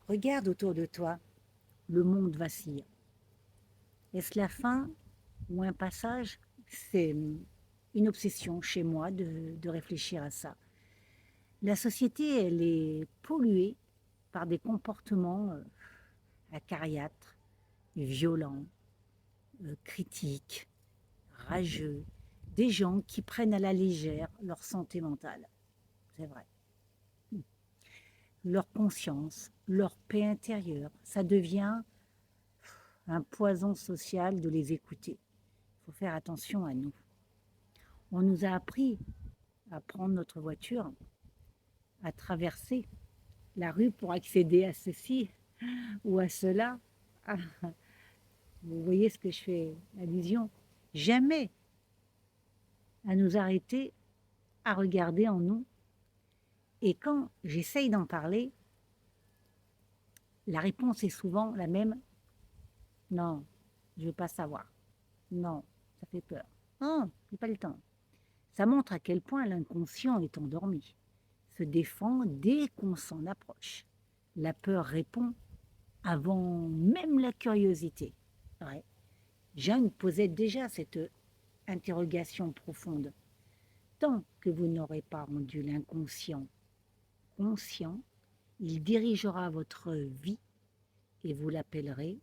Regarde autour de toi, le monde vacille. Est-ce la fin ou un passage? C'est une obsession chez moi de réfléchir à ça. La société, elle est polluée par des comportements acariâtres, violents, critiques, rageux, des gens qui prennent à la légère leur santé mentale. C'est vrai. Leur conscience, leur paix intérieure, ça devient un poison social de les écouter. Il faut faire attention à nous. On nous a appris à prendre notre voiture, à traverser la rue pour accéder à ceci ou à cela. Ah, vous voyez ce que je fais allusion? Jamais à nous arrêter, à regarder en nous. Et quand j'essaye d'en parler, la réponse est souvent la même. Non, je ne veux pas savoir. Non, ça fait peur. Non, j'ai pas le temps. Ça montre à quel point l'inconscient est endormi, se défend dès qu'on s'en approche. La peur répond avant même la curiosité. Ouais. Jeanne posait déjà cette interrogation profonde. Tant que vous n'aurez pas rendu l'inconscient conscient, il dirigera votre vie et vous l'appellerez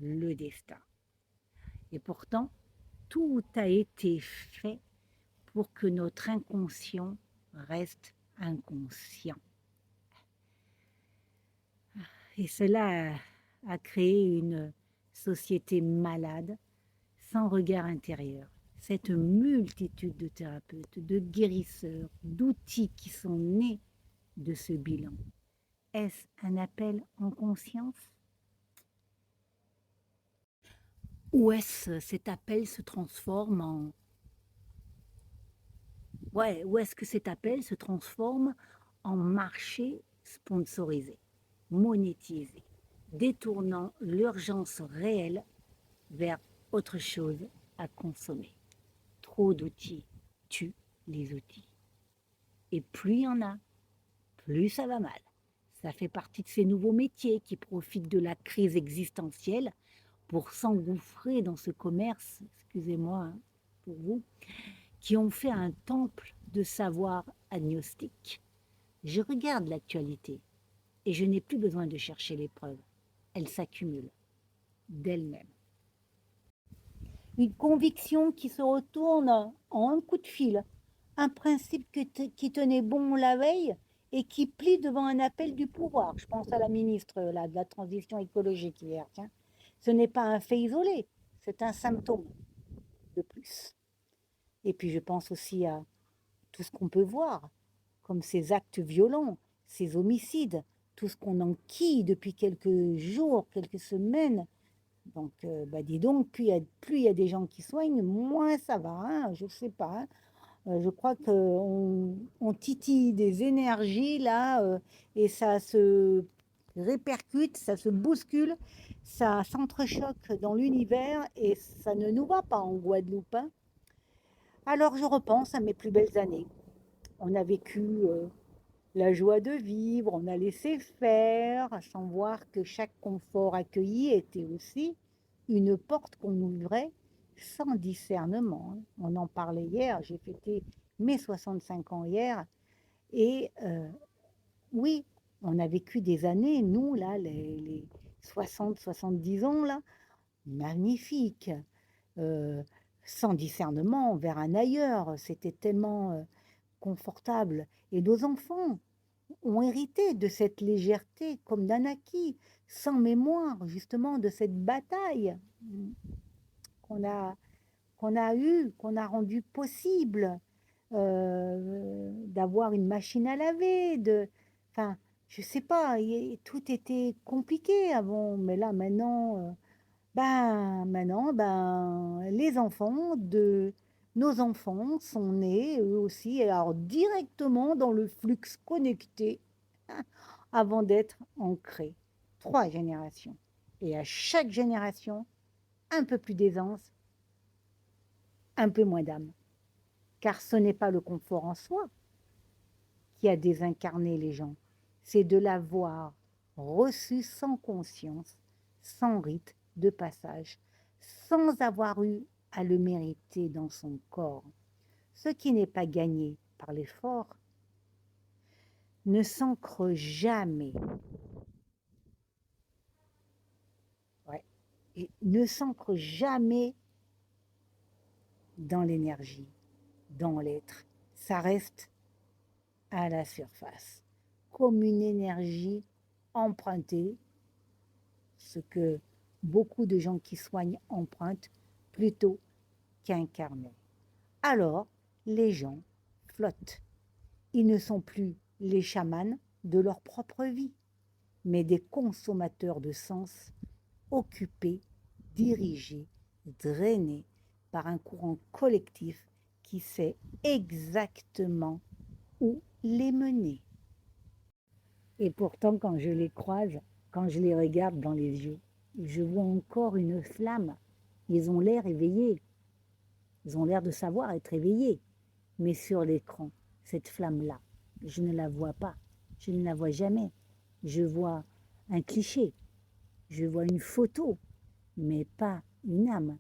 le destin. Et pourtant, tout a été fait pour que notre inconscient reste inconscient. Et cela a créé une société malade, sans regard intérieur. Cette multitude de thérapeutes, de guérisseurs, d'outils qui sont nés de ce bilan. Est-ce un appel en conscience? Ou est-ce cet appel se transforme en... Ouais, ou est-ce que cet appel se transforme en marché sponsorisé, monétisé, détournant l'urgence réelle vers autre chose à consommer? Trop d'outils tuent les outils. Et plus il y en a, plus ça va mal. Ça fait partie de ces nouveaux métiers qui profitent de la crise existentielle pour s'engouffrer dans ce commerce, excusez-moi hein, pour vous, qui ont fait un temple de savoir agnostique. Je regarde l'actualité et je n'ai plus besoin de chercher les preuves. Elles s'accumulent d'elles-mêmes. Une conviction qui se retourne en un coup de fil, un principe qui tenait bon la veille et qui plie devant un appel du pouvoir. Je pense à la ministre là, de la transition écologique hier. Tiens. Ce n'est pas un fait isolé, c'est un symptôme de plus. Et puis je pense aussi à tout ce qu'on peut voir, comme ces actes violents, ces homicides, tout ce qu'on enquille depuis quelques jours, quelques semaines. Donc, dis donc, plus il y a des gens qui soignent, moins ça va, hein, je ne sais pas. Hein. Je crois qu'on titille des énergies là, et ça se répercute, ça se bouscule, ça s'entrechoque dans l'univers et ça ne nous va pas en Guadeloupe. Hein. Alors je repense à mes plus belles années. On a vécu la joie de vivre, on a laissé faire, sans voir que chaque confort accueilli était aussi une porte qu'on ouvrait sans discernement. Hein. On en parlait hier, j'ai fêté mes 65 ans hier, et oui, on a vécu des années, nous, là, les 60-70 ans, là, magnifiques, euh, sans discernement, vers un ailleurs, c'était tellement confortable. Et nos enfants ont hérité de cette légèreté comme d'un acquis, sans mémoire justement de cette bataille qu'on a, qu'on a eue, qu'on a rendue possible, d'avoir une machine à laver, enfin, je sais pas, tout était compliqué avant, mais là maintenant, les enfants de nos enfants sont nés eux aussi, alors directement dans le flux connecté avant d'être ancrés. 3 générations. Et à chaque génération, un peu plus d'aisance, un peu moins d'âme. Car ce n'est pas le confort en soi qui a désincarné les gens, c'est de l'avoir reçu sans conscience, sans rite de passage, sans avoir eu à le mériter dans son corps. Ce qui n'est pas gagné par l'effort ne s'ancre jamais, et ne s'ancre jamais dans l'énergie, dans l'être. Ça reste à la surface, comme une énergie empruntée, ce que beaucoup de gens qui soignent empruntent plutôt qu'incarner. Alors, les gens flottent. Ils ne sont plus les chamans de leur propre vie, mais des consommateurs de sens occupés, dirigés, drainés par un courant collectif qui sait exactement où les mener. Et pourtant, quand je les croise, quand je les regarde dans les yeux, je vois encore une flamme. Ils ont l'air éveillés. Ils ont l'air de savoir être éveillés. Mais sur l'écran, cette flamme-là, je ne la vois pas. Je ne la vois jamais. Je vois un cliché. Je vois une photo, mais pas une âme.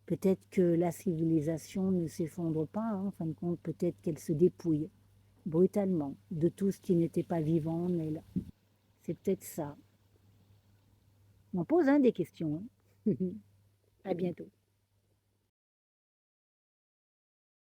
Peut-être que la civilisation ne s'effondre pas, hein, en fin de compte, peut-être qu'elle se dépouille brutalement de tout ce qui n'était pas vivant en elle. C'est peut-être ça. On pose des questions. Hein. À bientôt.